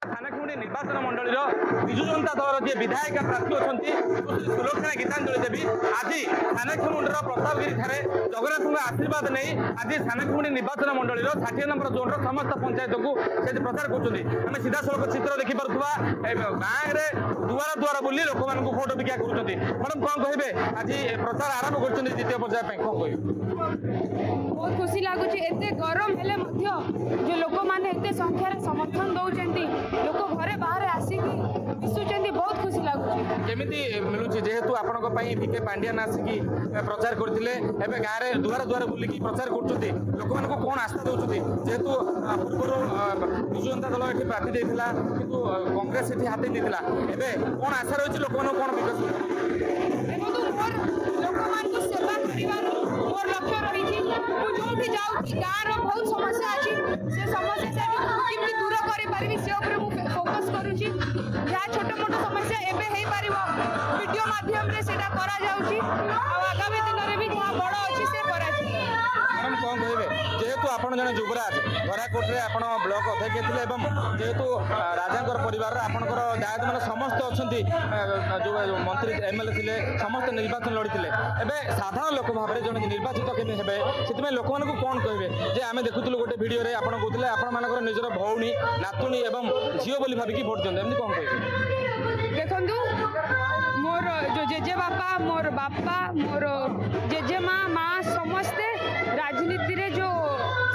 थानाखुंडी निर्वाचन मंडल विजु जनता दल जी विधायक प्रार्थी अच्छा सुलक्षणा गीतांजलि देवी आज थानाखुंडर प्रतापगिरी ठारे जगन्नाथ आशीर्वाद नहीं आज थानाखुंडी निर्वाचन मंडल 60 नंबर जोन समस्त पंचायत को से प्रचार कर सीधा सड़क चित्र देखिपा गाँव में दुआर दुआर बुली लोक मान भोट भिक्षा कर मैडम कौन कहे आज प्रचार आरंभ कर द्वितीय पर्याय कौन कह बहुत खुशी लगुच एत गरम हेले जो लोक मैंने संख्यार समर्थन दौरान लोक घरे बाहर आसिक मिशुंट बहुत खुशी लगुच केमी मिलूँ जेहेतु आपण विके पांडियान आसिकी प्रचार करते गाँव में दुआर दुआर बुलिकी प्रचार कर लोक मान कौन आस्था दौरान जेहेतु पूर्व विजु जनता दल ये प्रार्थी देता कि कांग्रेस ये हाथ नहीं कौन आशा रही लोक कौन विकास सेवा मोर लक्ष्य रही जो भी जाऊँगी गाँव बहुत समस्या अच्छी से समस्या से दूर कर फोकस करुँची जहाँ छोट मोट समस्या एवं हो पार वीडियो माध्यम आगामी दिन में भी जहाँ बड़ अच्छी से मैडम कौन कहे जेहेतु आप जन युवराज घराकोटे आप ब्लॉक अध्यक्ष थे जेहेतु राजा परिवार आपंकर दायित्व मैंने समस्त अच्छा जो मंत्री एमएलए थे समस्त निर्वाचन लड़ी एवं साधारण लोक भाव में जन निर्वाचित केमी हे से लोक मानक कौन कहे जे आम देखुलू गोटे भिडियो आप कहते आपण मानकर निजर भौणी नातुणी एवं झील बोली भाविकी भोट दिखाते एमती कौन कहे देखु मोर जो जेजे बापा मोर बापा मोर जेजेमा माँ समस्ते राजनीति रे जो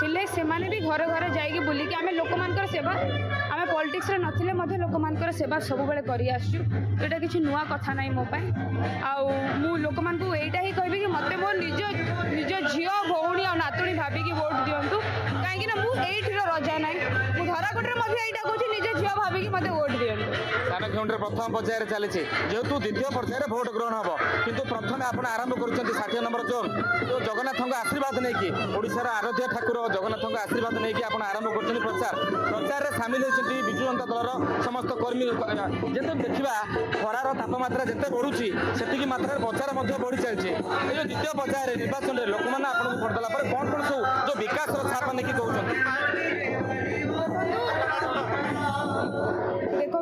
थिले से माने भी घर घर जाइए बुलिकी आम लोक मानकर सेवा आम पॉलिटिक्स रे नथिले मध्य लोक मानकर सेवा सब बेले करि आसु एटा किछि नुआ कथा नाही मो पाई आउ मु लोक मान को एटा ही कहबी कि मते मो निज झियो भौणी आ नातुणी भाबी कि वोट दियंतु काहे कि ना मु एठिरो रजा नाही मु धराकोटरे मध्य एटा कहछि निज झियो भाबी कि मते वोट दियंतु थानाखुंडी प्रथम पर्यायर चली जेहेतु द्वितीय पर्यायर भोट ग्रहण हम किंतु प्रथम आप आरंभ कर 60 नंबर जोन जो जगन्नाथ आशीर्वाद नहीं कि ओडिशार आराध्य ठाकुर जगन्नाथ आशीर्वाद नहीं कि आरंभ कर प्रचार प्रचार में सामिल होती विजु जनता दल समस्त कर्मी जिते देखा खरार तापमात्रा जिते बढ़ुची से मात्रा प्रचार बढ़ी चलती जो द्वितीय पर्यायर निर्वाचन में लोक मैंने आपको भोट देला कौन कौन सब जो विकास छाप नहीं कहते देखु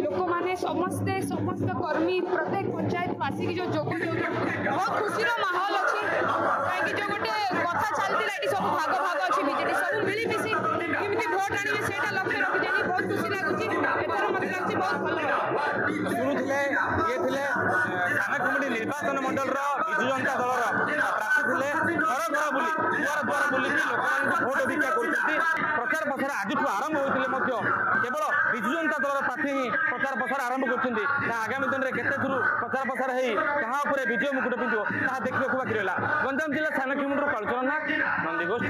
लोक मैंने समस्ते समस्त कर्मी प्रत्येक पंचायत आसिक जो जोग बहुत खुशी माहौल अच्छी कहीं जो गोटे कथा चलती सब भाग भाग अच्छी बीजेडी सब मिलमिशी केमी भोट आने से लक्ष्य रखी बहुत खुशी लगुच एथर मत लगे बहुत भल शुणुले ये थे थानाखुंडी निर्वाचन मंडल विजु जनता दल प्रार्थी थे घर घर बुली दुआर दुआर बुलिकी लोक भोट भिक्षा कर प्रचार प्रसार आज आरंभ होते केवल विजु जनता दल प्रार्थी ही प्रचार प्रसार आरंभ कर आगामी दिन में केते प्रचार प्रसार हो क्या विजय मुकुट पिंधु देखा बाकी रहा गंजाम जिला थानाखुंडी कालचरण नाथ नंदीघोष।